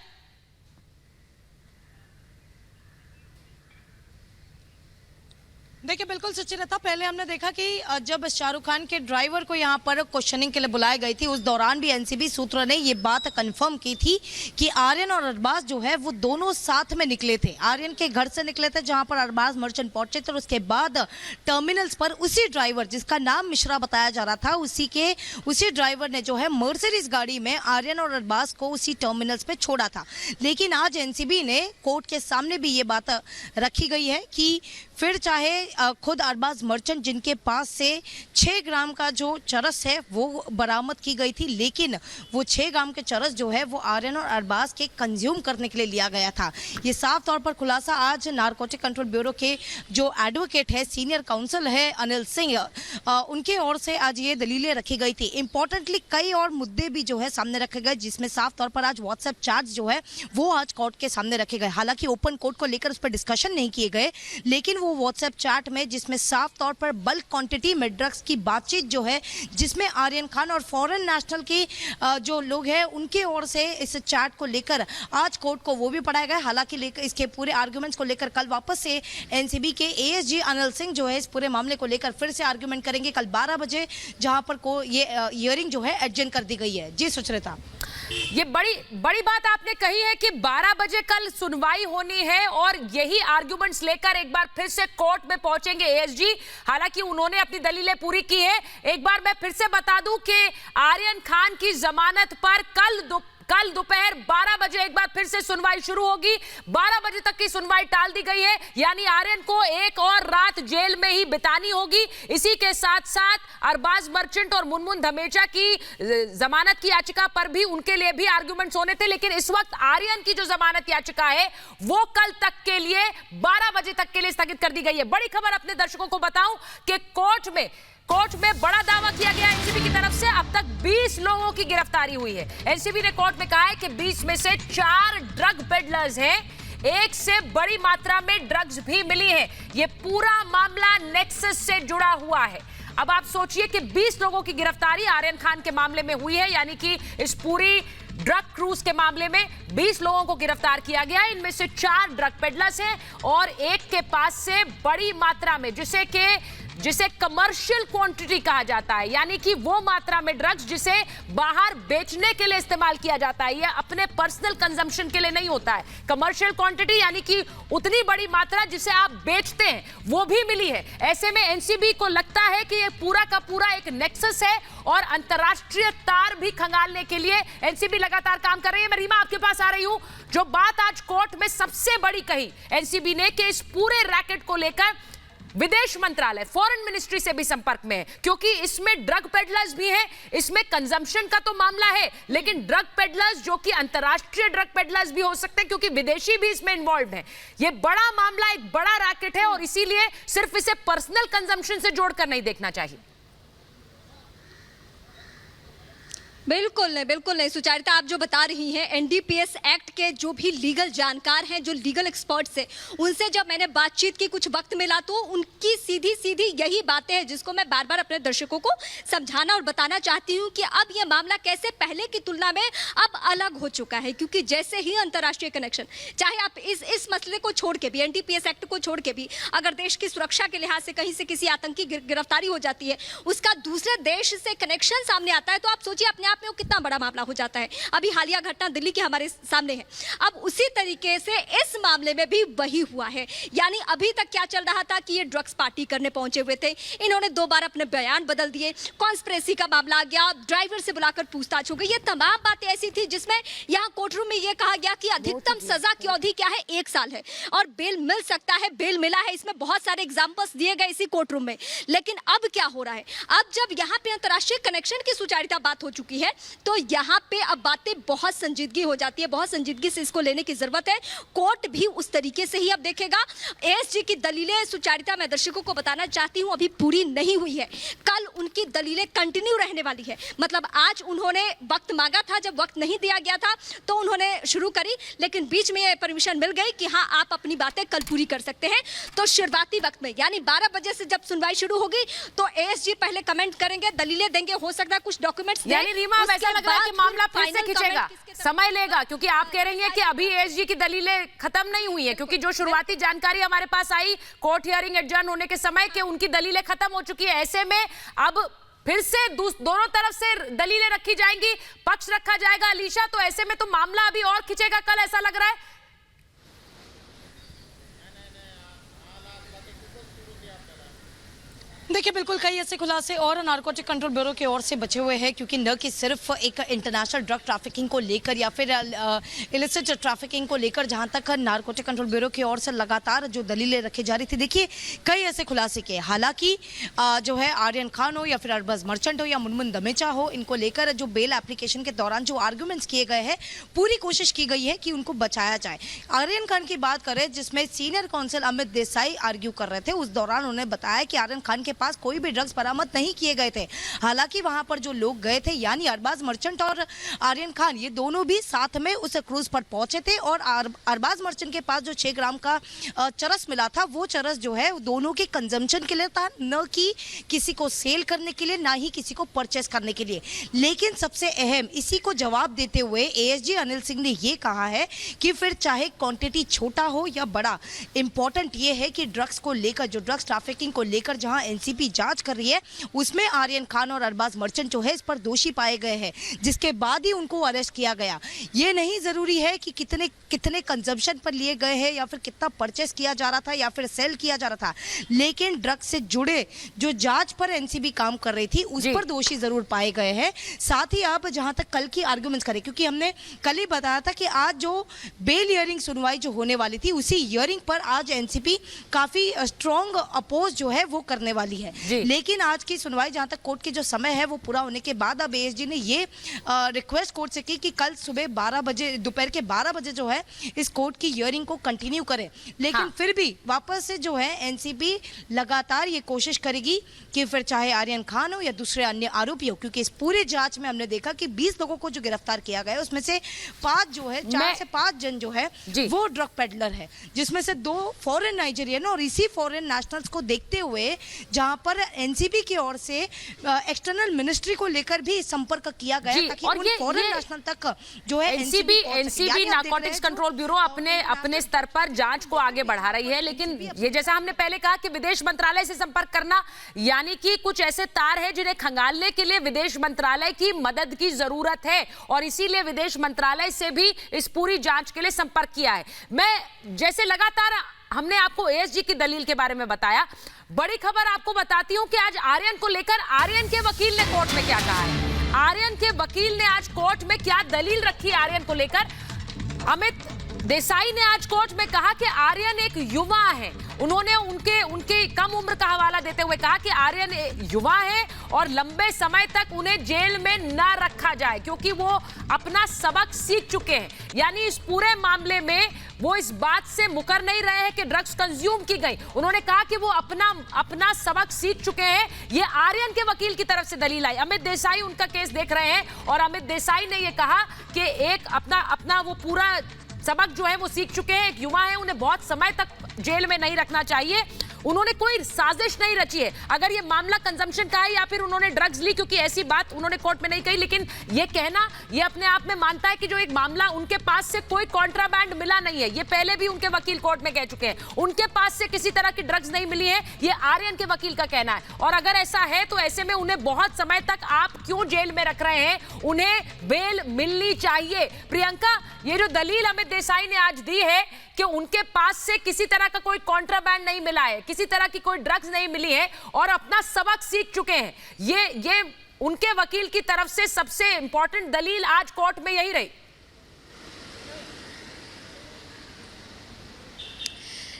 देखिए बिल्कुल सुचिता, पहले हमने देखा कि जब शाहरुख खान के ड्राइवर को यहाँ पर क्वेश्चनिंग के लिए बुलाई गई थी, उस दौरान भी एनसीबी सूत्रों ने ये बात कंफर्म की थी कि आर्यन और अरबाज जो है वो दोनों साथ में निकले थे। आर्यन के घर से निकले थे जहाँ पर अरबाज मर्चेंट पहुंचे थे, और उसके बाद टर्मिनल्स पर उसी ड्राइवर, जिसका नाम मिश्रा बताया जा रहा था, उसी ड्राइवर ने जो है मर्सिडीज गाड़ी में आर्यन और अरबाज को उसी टर्मिनल्स पे छोड़ा था। लेकिन आज एनसीबी ने कोर्ट के सामने भी ये बात रखी गई है कि फिर चाहे खुद अरबाज मर्चेंट, जिनके पास से 6 ग्राम का जो चरस है वो बरामद की गई थी, लेकिन वो 6 ग्राम के चरस जो है वो आर्यन और अरबाज के कंज्यूम करने के लिए लिया गया था। ये साफ तौर पर खुलासा आज नारकोटिक कंट्रोल ब्यूरो के जो एडवोकेट है, सीनियर काउंसिल है अनिल सिंह, उनके ओर से आज ये दलीलें रखी गई थी। इंपॉर्टेंटली कई और मुद्दे भी जो है सामने रखे गए, जिसमें साफ तौर पर आज व्हाट्सएप चार्ज जो है वो आज कोर्ट के सामने रखे गए। हालांकि ओपन कोर्ट को लेकर उस पर डिस्कशन नहीं किए गए, लेकिन वो व्हाट्सएप चैट में, जिसमें साफ तौर पर बल्क क्वांटिटी में ड्रग्स की बातचीत जो है, जिसमें आर्यन खान और फॉरेन नेशनल की जो लोग हैं उनके ओर से इस चैट को लेकर आज कोर्ट को वो भी पढ़ाया गया। हालांकि इसके पूरे आर्ग्यूमेंट्स को लेकर कल वापस से एनसीबी के एएसजी अनिल सिंह जो है इस पूरे मामले को लेकर फिर से आर्ग्यूमेंट करेंगे कल 12 बजे, जहां पर को ये हियरिंग जो है एडजर्न कर दी गई है। जी सुचरिता। ये बड़ी बात आपने कही है कि 12 बजे कल सुनवाई होनी है और यही आर्गुमेंट्स लेकर एक बार फिर से कोर्ट में पहुंचेंगे एएसजी। हालांकि उन्होंने अपनी दलीलें पूरी की है। एक बार मैं फिर से बता दूं कि आर्यन खान की जमानत पर कल दोपहर 12 बजे एक बार फिर से सुनवाई शुरू होगी। 12 बजे तक की सुनवाई टाल दी गई है, यानी आर्यन को एक और रात जेल में ही बितानी होगी। इसी के साथ साथ अरबाज मर्चेंट और मुनमुन धमेचा की जमानत की याचिका पर भी उनके लिए भी आर्गुमेंट्स होने थे, लेकिन इस वक्त आर्यन की जो जमानत याचिका है वो कल तक के लिए 12 बजे तक के लिए स्थगित कर दी गई है। बड़ी खबर अपने दर्शकों को बताऊं कि कोर्ट में बड़ा दावा किया गया एनसीबी की तरफ से। अब तक 20 लोगों की गिरफ्तारी हुई है। एनसीबी ने कोर्ट में कहा है कि 20 में से 4 ड्रग पेडलर्स हैं। एक से बड़ी मात्रा में ड्रग्स भी मिली है। यह पूरा मामला नेक्सस से जुड़ा हुआ है। अब आप सोचिए कि 20 लोगों की गिरफ्तारी आर्यन खान के मामले में हुई है, यानी कि इस पूरी ड्रग क्रूज के मामले में 20 लोगों को गिरफ्तार किया गया। इनमें से 4 ड्रग पेडलर्स हैं और एक के पास से बड़ी मात्रा में जिसे कमर्शियल क्वांटिटी कहा जाता है, यानी कि वो मात्रा में ड्रग्स जिसे बाहर बेचने के लिए इस्तेमाल किया जाता है, ये अपने पर्सनल कंजम्पशन के लिए नहीं होता है। कमर्शियल क्वांटिटी यानी कि उतनी बड़ी मात्रा जिसे आप बेचते हैं, वो भी मिली है। ऐसे में एनसीबी को लगता है कि ये पूरा का पूरा एक नेक्सस है और अंतरराष्ट्रीय तार भी खंगालने के लिए एनसीबी लगातार काम कर रही है। मैं रीमा आपके पास आ रही हूं। जो बात आज कोर्ट में सबसे बड़ी कही एनसीबी ने कि इस पूरे रैकेट को लेकर विदेश मंत्रालय, फॉरेन मिनिस्ट्री से भी संपर्क में है, क्योंकि इसमें ड्रग पेडलर्स भी हैं। इसमें कंजम्पशन का तो मामला है, लेकिन ड्रग पेडलर्स जो कि अंतरराष्ट्रीय ड्रग पेडलर्स भी हो सकते हैं, क्योंकि विदेशी भी इसमें इन्वॉल्व हैं। यह बड़ा मामला, एक बड़ा रैकेट है और इसीलिए सिर्फ इसे पर्सनल कंजम्पशन से जोड़कर नहीं देखना चाहिए। बिल्कुल नहीं सुचारिता, आप जो बता रही हैं एनडीपीएस एक्ट के जो भी लीगल जानकार हैं, जो लीगल एक्सपर्ट्स हैं, उनसे जब मैंने बातचीत की कुछ वक्त मिला तो उनकी सीधी यही बातें हैं जिसको मैं बार बार अपने दर्शकों को समझाना और बताना चाहती हूं कि अब यह मामला कैसे पहले की तुलना में अब अलग हो चुका है। क्योंकि जैसे ही अंतर्राष्ट्रीय कनेक्शन, चाहे आप इस मसले को छोड़ के भी, एनडीपीएस एक्ट को छोड़ के भी, अगर देश की सुरक्षा के लिहाज से कहीं से किसी आतंकी गिरफ्तारी हो जाती है, उसका दूसरे देश से कनेक्शन सामने आता है, तो आप सोचिए अपने आप में वो कितना बड़ा मामला हो जाता है। अभी हालिया घटना दिल्ली के हमारे सामने है। अब उसी तरीके से इस मामले में भी वही हुआ है। यानी अभी तक क्या चल रहा था कि ये ड्रग्स पार्टी करने पहुंचे हुए थे, इन्होंने 2 बार अपने बयान बदल दिए, कॉन्स्पिरेसी का मामला आ गया, ड्राइवर से बुलाकर पूछताछ हो गई। ये तमाम बातें ऐसी थी जिसमें यहाँ कोर्टरूम में ये कहा गया कि अधिकतम सजा की अवधि क्या है, 1 साल है और बेल मिल सकता है, बेल मिला है। इसमें बहुत सारे एग्जाम्पल्स दिए गए इसी कोर्टरूम में। लेकिन अब क्या हो रहा है, अब जब यहाँ पे अंतर्राष्ट्रीय कनेक्शन की सुचारिता बात हो चुकी है, तो यहाँ पे अब बातें बहुत संजीदगी हो जाती है, बहुत संजीदगी से इसको लेने की जरूरत है। कोर्ट भी उस तरीके से ही अब देखेगा। एएसजी की दलीलें सुचारिता मैं दर्शकों को बताना चाहती हूँ अभी पूरी नहीं हुई है। कल उनकी दलीलें कंटिन्यू रहने वाली है। मतलब आज उन्होंने वक्त मांगा था, जब वक्त नहीं दिया गया था तो उन्होंने शुरू करी, लेकिन बीच में परमिशन मिल गई कि हाँ आप अपनी बातें कल पूरी कर सकते हैं। तो शुरुआती वक्त में यानी 12 बजे से जब सुनवाई शुरू होगी तो एएसजी पहले कमेंट करेंगे, दलीलें देंगे, हो सकता है कुछ डॉक्यूमेंट्स, यानी रीमा ऐसा लग रहा है कि मामला फिर से खिंचेगा, समय लेगा, क्योंकि आप कह रही हैं कि अभी एएसजी की दलीलें खत्म नहीं हुई है, क्योंकि जो शुरुआती जानकारी हमारे पास आई कोर्ट हियरिंग एडजर्न होने के समय कि उनकी दलीलें खत्म हो चुकी है। ऐसे में अब फिर से दोनों तरफ से दलीलें रखी जाएंगी, पक्ष रखा जाएगा अलीशा, तो ऐसे में तो मामला अभी और खिंचेगा कल, ऐसा लग रहा है। देखिए बिल्कुल कई ऐसे खुलासे और नारकोटिक कंट्रोल ब्यूरो की ओर से बचे हुए हैं, क्योंकि न कि सिर्फ एक इंटरनेशनल ड्रग ट्रैफिकिंग को लेकर या फिर इलिसिट ट्रैफिकिंग को लेकर, जहां तक नारकोटिक कंट्रोल ब्यूरो की ओर से लगातार जो दलीलें रखी जा रही थी, देखिए कई ऐसे खुलासे किए। हालांकि जो है आर्यन खान हो या फिर अरबाज मर्चेंट हो या मुनमुन धमेचा हो, इनको लेकर जो बेल एप्लीकेशन के दौरान जो आर्ग्यूमेंट्स किए गए हैं, पूरी कोशिश की गई है कि उनको बचाया जाए। आर्यन खान की बात करें, जिसमें senior council Amit Desai argue कर रहे थे, उस दौरान उन्होंने बताया कि आर्यन खान के पास कोई भी ड्रग्स बरामद नहीं किए गए थे। हालांकि वहां पर जो लोग गए थे, यानी अरबाज मर्चेंट और आर्यन खान, ये दोनों भी साथ में उस क्रूज पर पहुंचे थे और अरबाज मर्चेंट के पास जो 6 ग्राम का चरस मिला था, वो चरस जो है दोनों के कंजम्पशन के लिए था, न कि किसी को सेल करने के लिए, ना ही किसी को परचेस करने के लिए। लेकिन सबसे अहम, इसी को जवाब देते हुए एएसजी अनिल सिंह ने ये कहा है कि फिर चाहे क्वांटिटी छोटा हो या बड़ा, इंपॉर्टेंट ये है कि ड्रग्स को लेकर, जो ड्रग्स ट्रैफिकिंग को लेकर जहां एनसीबी एनसीबी जांच कर रही है उसमें आर्यन खान और अरबाज मर्चेंट जो है इस पर दोषी पाए गए हैं, जिसके बाद ही उनको अरेस्ट किया गया। ये नहीं जरूरी है कि कितने कंजम्पशन पर लिए गए हैं या फिर कितना परचेस किया जा रहा था या फिर सेल किया जा रहा था, लेकिन ड्रग्स से जुड़े जो जांच पर एनसीबी काम कर रही थी उस पर दोषी जरूर पाए गए हैं। साथ ही आप जहां तक कल की आर्गुमेंट्स करें, क्योंकि हमने कल ही बताया था कि आज जो बेल हियरिंग सुनवाई जो होने वाली थी उसी हियरिंग पर आज एनसीबी काफी स्ट्रॉन्ग अपोज जो है वो करने वाली है, लेकिन आज की सुनवाई जहां तक कोर्ट की जो समय है वो पूरा होने के बाद अब एएसजी ने ये रिक्वेस्ट कोर्ट से की कि कल सुबह 12 बजे दोपहर के 12 बजे जो है इस कोर्ट की हियरिंग को कंटिन्यू करें, लेकिन फिर भी वापस से जो है एनसीबी लगातार ये कोशिश करेगी कि फिर चाहे आर्यन खान हो या दूसरे अन्य आरोपी हो, क्योंकि इस पूरे जांच में हमने देखा कि 20 लोगों को जो गिरफ्तार किया गया है उसमें से 5 जो है 4 से 5 जन जो है वो ड्रग पेडलर है, जिसमें से 2 फॉरेन नाइजीरियन और इसी फॉरेन नेशनल्स को देखते हुए जहां पर एनसीबी की ओर से एक्सटर्नल मिनिस्ट्री को लेकर भी संपर्क किया गया ताकि उन फॉरेन नेशनल तक जो है एनसीबी नारकोटिक्स कंट्रोल ब्यूरो अपने स्तर पर जांच को आगे बढ़ा रही है, लेकिन ये जैसा हमने पहले कहा कि विदेश मंत्रालय से संपर्क करना यानी कि कुछ ऐसे तार है जिन्हें खंगालने के लिए विदेश मंत्रालय की मदद की जरूरत है और इसीलिए विदेश मंत्रालय से भी इस पूरी जांच के लिए संपर्क किया है। मैं जैसे लगातार हमने आपको एएसजी की दलील के बारे में बताया, बड़ी खबर आपको बताती हूं कि आज आर्यन को लेकर आर्यन के वकील ने कोर्ट में क्या कहा है। आर्यन के वकील ने आज कोर्ट में क्या दलील रखी आर्यन को लेकर। अमित देसाई ने आज कोर्ट में कहा कि आर्यन एक युवा है। उन्होंने उनके कम उम्र का हवाला देते हुए कहा कि आर्यन युवा है और लंबे समय तक उन्हें जेल में न रखा जाए क्योंकि वो अपना सबक सीख चुके हैं। यानी इस पूरे मामले में वो इस बात से मुकर नहीं रहे हैं कि ड्रग्स कंज्यूम की गई। उन्होंने कहा कि वो अपना सबक सीख चुके हैं। ये आर्यन के वकील की तरफ से दलील आई। अमित देसाई उनका केस देख रहे हैं और अमित देसाई ने ये कहा कि एक अपना वो पूरा सबक जो है वो सीख चुके हैं, एक युवा है, उन्हें बहुत समय तक जेल में नहीं रखना चाहिए। उन्होंने कोई साजिश नहीं रची है। अगर ये मामला कंजम्पशन का है या फिर उन्होंने ड्रग्स ली, क्योंकि ऐसी बात उन्होंने कोर्ट में नहीं कही, लेकिन ये कहना ये अपने आप में मानता है कि जो एक मामला उनके पास से कोई कॉन्ट्राबैंड मिला नहीं है। ये पहले भी उनके वकील कोर्ट में कह चुके हैं, उनके पास से किसी तरह की ड्रग्स नहीं मिली है। ये आर्यन के वकील का कहना है। और अगर ऐसा है तो ऐसे में उन्हें बहुत समय तक आप क्यों जेल में रख रहे हैं? उन्हें बेल मिलनी चाहिए। प्रियंका, ये जो दलील अमित देसाई ने आज दी है कि उनके पास से किसी तरह का कोई कॉन्ट्राबैंड नहीं मिला है, किसी तरह की कोई ड्रग्स नहीं मिली है और अपना सबक सीख चुके हैं, ये उनके वकील की तरफ से सबसे इंपॉर्टेंट दलील आज कोर्ट में यही रही।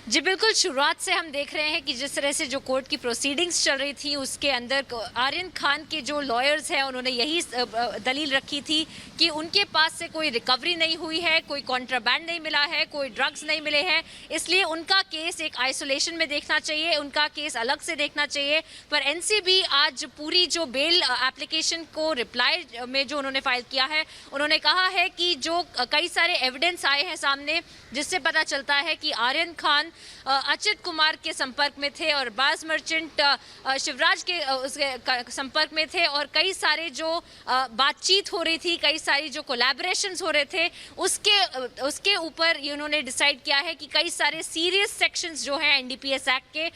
जी बिल्कुल, शुरुआत से हम देख रहे हैं कि जिस तरह से जो कोर्ट की प्रोसीडिंग्स चल रही थी उसके अंदर आर्यन खान के जो लॉयर्स हैं उन्होंने यही दलील रखी थी कि उनके पास से कोई रिकवरी नहीं हुई है, कोई कॉन्ट्राबैंड नहीं मिला है, कोई ड्रग्स नहीं मिले हैं, इसलिए उनका केस एक आइसोलेशन में देखना चाहिए, उनका केस अलग से देखना चाहिए। पर एनसीबी आज पूरी जो बेल एप्लीकेशन को रिप्लाई में जो उन्होंने फाइल किया है, उन्होंने कहा है कि जो कई सारे एविडेंस आए हैं सामने जिससे पता चलता है कि आर्यन खान अचित कुमार के संपर्क में थे और अरबाज मर्चेंट शिवराज के उसके संपर्क में थे और कई सारे जो बातचीत हो रही थी, कई सारी जो कोलैबोरेशंस हो रहे थे उसके ऊपर उन्होंने डिसाइड किया है कि कई सारे सीरियस सेक्शंस जो हैं एनडीपीएस एक्ट के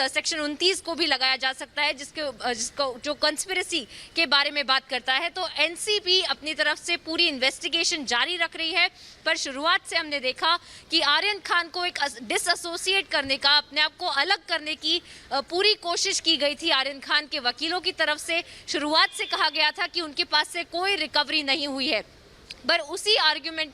सेक्शन 29 को भी लगाया जा सकता है जिसको जो कंस्पिरेसी के बारे में बात करता है। तो एनसीबी अपनी तरफ से पूरी इन्वेस्टिगेशन जारी रख रही है। पर शुरुआत से हमने देखा कि आर्यन खान को एक डिसएसोसिएट करने का, अपने आप को अलग करने की पूरी कोशिश की गई थी आर्यन खान के वकीलों की तरफ से। शुरुआत से कहा गया था कि उनके पास से कोई रिकवरी नहीं हुई है, पर उसी आर्गुमेंट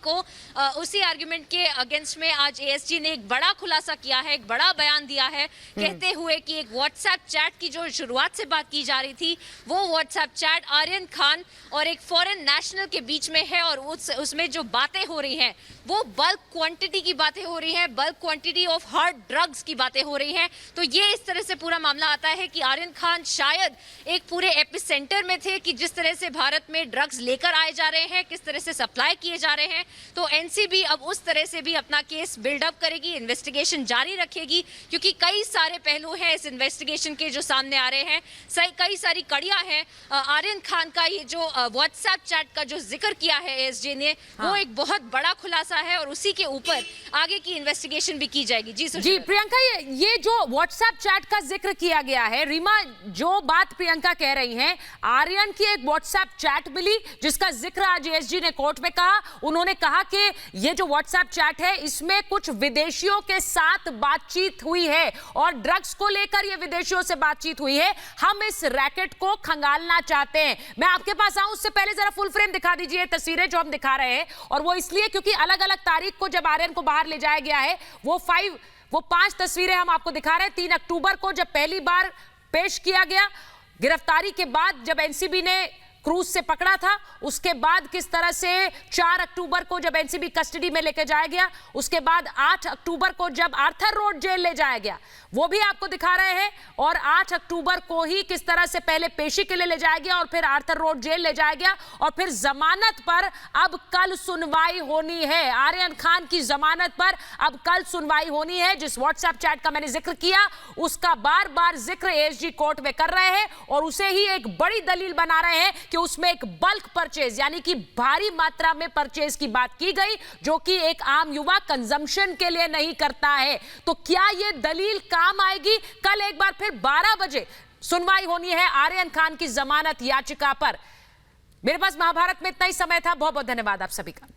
के अगेंस्ट में आज एएसजी ने एक बड़ा खुलासा किया है, एक बड़ा बयान दिया है, कहते हुए कि एक व्हाट्सएप चैट की जो शुरुआत से बात की जा रही थी वो व्हाट्सएप चैट आर्यन खान और एक फॉरेन नेशनल के बीच में है और उसमें जो बातें हो रही हैं वो बल्क क्वांटिटी की बातें हो रही हैं, bulk quantity of hard drugs की बातें हो रही हैं। तो ये इस तरह से पूरा मामला आता है कि आर्यन खान शायद एक पूरे एपिसेंटर में थे कि जिस तरह से भारत में ड्रग्स लेकर आए जा रहे हैं, किस तरह से सप्लाई किए जा रहे हैं। तो एनसीबी अब उस तरह से भी अपना केस बिल्डअप करेगी, इन्वेस्टिगेशन जारी रखेगी, क्योंकि कई सारे पहलू हैं इस इन्वेस्टिगेशन के जो सामने आ रहे हैं, कई सारी कड़ियां हैं। आर्यन खान का ये जो व्हाट्सएप चैट का जो जिक्र किया है एएसजे ने, वो एक बहुत बड़ा खुलासा है और उसी के ऊपर आगे की इन्वेस्टिगेशन भी की जाएगी। जी प्रियंका, ये जो व्हाट्सएप चैट का जिक्र किया गया है, रीमा जो बात प्रियंका कह रही हैं, आर्यन की एक व्हाट्सएप चैट मिली जिसका जिक्र आज एएसजी ने कोर्ट में कहा। उन्होंने कहा कि ये जो व्हाट्सएप चैट है इसमें कुछ विदेशियों के साथ बातचीत हुई है और ड्रग्स को लेकर ये विदेशियों से बातचीत हुई है। हम इस रैकेट को खंगालना चाहते हैं। मैं आपके पास आऊं उससे पहले जरा फुल फ्रेम दिखा दीजिए तस्वीरें जो हम दिखा रहे हैं, और वो इसलिए क्योंकि अलग अलग तारीख को जब आर्यन को बाहर ले जाया गया है वो 5 तस्वीरें हम आपको दिखा रहे हैं। 3 अक्टूबर को जब पहली बार पेश किया गया, गिरफ्तारी के बाद जब एनसीबी ने क्रूज से पकड़ा था, उसके बाद किस तरह से 4 अक्टूबर को जब एनसीबी कस्टडी में लेके जाया गया, उसके बाद 8 अक्टूबर को जब आर्थर रोड जेल ले जाया गया वो भी आपको दिखा रहे हैं, और 8 अक्टूबर को ही किस तरह से पहले पेशी के लिए ले जाया गया और फिर आर्थर रोड जेल ले जाया गया और फिर जमानत पर अब कल सुनवाई होनी है। आर्यन खान की जमानत पर अब कल सुनवाई होनी है। जिस व्हाट्सएप चैट का मैंने जिक्र किया उसका बार बार जिक्र एएसजी कोर्ट में कर रहे हैं और उसे ही एक बड़ी दलील बना रहे हैं कि उसमें एक बल्क परचेज यानी कि भारी मात्रा में परचेज की बात की गई, जो कि एक आम युवा कंजम्पशन के लिए नहीं करता है। तो क्या यह दलील काम आएगी? कल एक बार फिर 12 बजे सुनवाई होनी है आर्यन खान की जमानत याचिका पर। मेरे पास महाभारत में इतना ही समय था। बहुत बहुत धन्यवाद आप सभी का।